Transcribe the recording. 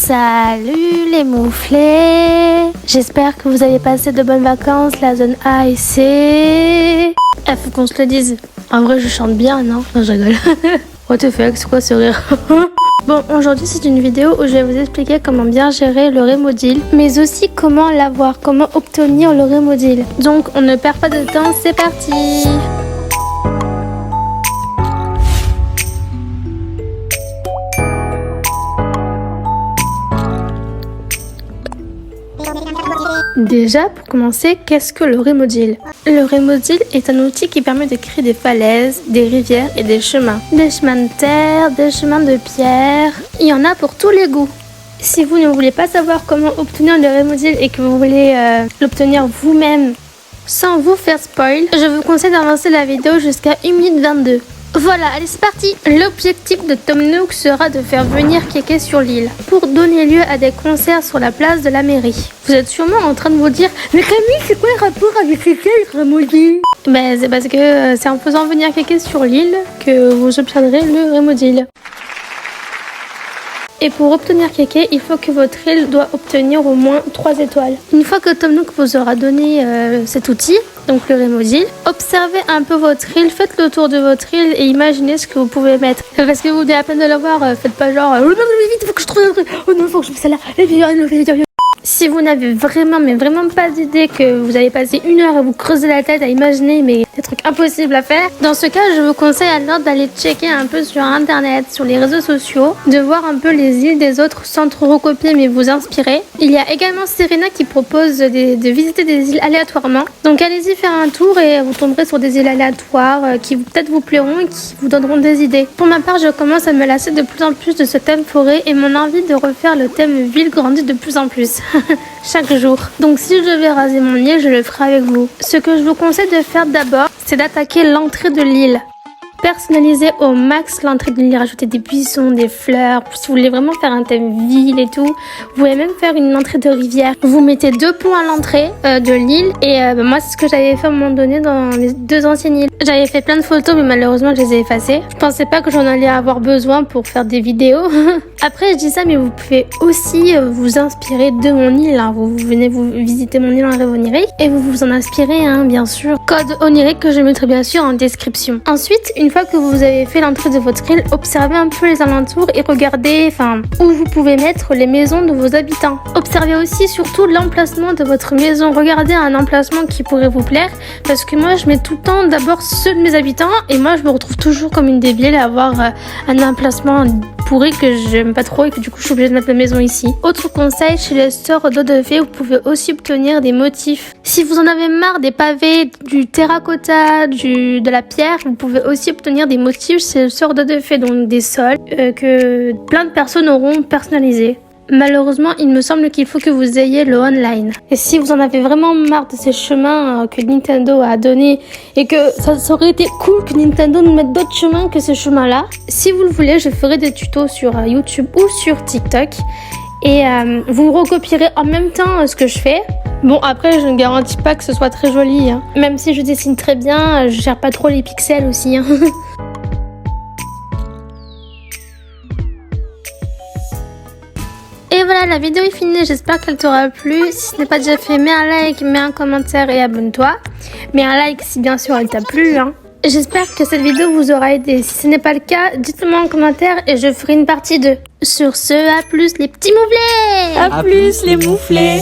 Salut les mouflés. J'espère que vous avez passé de bonnes vacances, la zone A et C. Faut qu'on se le dise. En vrai, je chante bien, non? Non, je rigole. What the fuck, c'est quoi ce rire? Bon, aujourd'hui c'est une vidéo où je vais vous expliquer comment bien gérer le Remodil, mais aussi comment l'avoir, comment obtenir le Remodil. Donc on ne perd pas de temps, c'est parti! Déjà, pour commencer, qu'est-ce que le Remodil? Le Remodil est un outil qui permet de créer des falaises, des rivières et des chemins. Des chemins de terre, des chemins de pierre, il y en a pour tous les goûts. Si vous ne voulez pas savoir comment obtenir le Remodil et que vous voulez l'obtenir vous-même sans vous faire spoil, je vous conseille d'avancer la vidéo jusqu'à 1 minute 22. Voilà, allez c'est parti. L'objectif de Tom Nook sera de faire venir Kéké sur l'île pour donner lieu à des concerts sur la place de la mairie. Vous êtes sûrement en train de vous dire « Mais Camille, c'est quoi le rapport avec Kéké et le Remodil ?» Ben c'est parce que c'est en faisant venir Kéké sur l'île que vous obtiendrez le Remodil. Et pour obtenir Kéké, il faut que votre île doit obtenir au moins 3 étoiles. Une fois que Tom Nook vous aura donné cet outil, donc le Remodil, observez un peu votre île, faites le tour de votre île et imaginez ce que vous pouvez mettre. Parce que vous venez à peine de l'avoir, faites pas genre « Oh non, vite, il faut que je trouve un truc, oh non, il faut que je mette ça là, si vous n'avez vraiment, mais vraiment pas d'idée, que vous allez passer 1 heure à vous creuser la tête à imaginer mais des trucs impossibles à faire, dans ce cas, je vous conseille alors d'aller checker un peu sur internet, sur les réseaux sociaux, de voir un peu les îles des autres sans trop recopier mais vous inspirer. Il y a également Serena qui propose de visiter des îles aléatoirement. Donc allez-y faire un tour et vous tomberez sur des îles aléatoires qui peut-être vous plairont et qui vous donneront des idées. Pour ma part, je commence à me lasser de plus en plus de ce thème forêt et mon envie de refaire le thème ville grandit de plus en plus. Chaque jour. Donc si je devais raser mon île, je le ferai avec vous. Ce que je vous conseille de faire d'abord, c'est d'attaquer l'entrée de l'île. Personnalisez au max l'entrée de l'île, rajouter des buissons, des fleurs. Si vous voulez vraiment faire un thème ville et tout, vous pouvez même faire une entrée de rivière. Vous mettez 2 ponts à l'entrée de l'île et moi c'est ce que j'avais fait à un moment donné dans les 2 anciennes îles. J'avais fait plein de photos mais malheureusement je les ai effacées. Je pensais pas que j'en allais avoir besoin pour faire des vidéos. Après je dis ça mais vous pouvez aussi vous inspirer de mon île. Hein. Vous venez vous visiter mon île en rêve onirique et vous vous en inspirez hein, bien sûr. Code onirique que je mettrai bien sûr en description. Ensuite, une fois que vous avez fait l'entrée de votre île, observez un peu les alentours et regardez où vous pouvez mettre les maisons de vos habitants. Observez aussi surtout l'emplacement de votre maison. Regardez un emplacement qui pourrait vous plaire parce que moi je mets tout le temps d'abord ceux de mes habitants et moi je me retrouve toujours comme une débile à avoir un emplacement pourri que j'aime pas trop et que du coup je suis obligée de mettre ma maison ici. Autre conseil, chez les stores d'eau de fée, vous pouvez aussi obtenir des motifs. Si vous en avez marre des pavés, du terracotta, de la pierre, vous pouvez aussi obtenir des motifs chez le store d'eau de fée, donc des sols que plein de personnes auront personnalisés. Malheureusement, il me semble qu'il faut que vous ayez le online. Et si vous en avez vraiment marre de ces chemins que Nintendo a donné et que ça aurait été cool que Nintendo nous mette d'autres chemins que ce chemin-là, si vous le voulez, je ferai des tutos sur YouTube ou sur TikTok et vous recopierez en même temps ce que je fais. Bon, après, je ne garantis pas que ce soit très joli. Hein. Même si je dessine très bien, je gère pas trop les pixels aussi. Hein. Et voilà, la vidéo est finie, j'espère qu'elle t'aura plu. Si ce n'est pas déjà fait, mets un like, mets un commentaire et abonne-toi. Mets un like si bien sûr elle t'a plu. Hein. J'espère que cette vidéo vous aura aidé. Si ce n'est pas le cas, dites-le-moi en commentaire et je ferai une partie 2. Sur ce, à plus les petits mouflés. À plus les mouflés.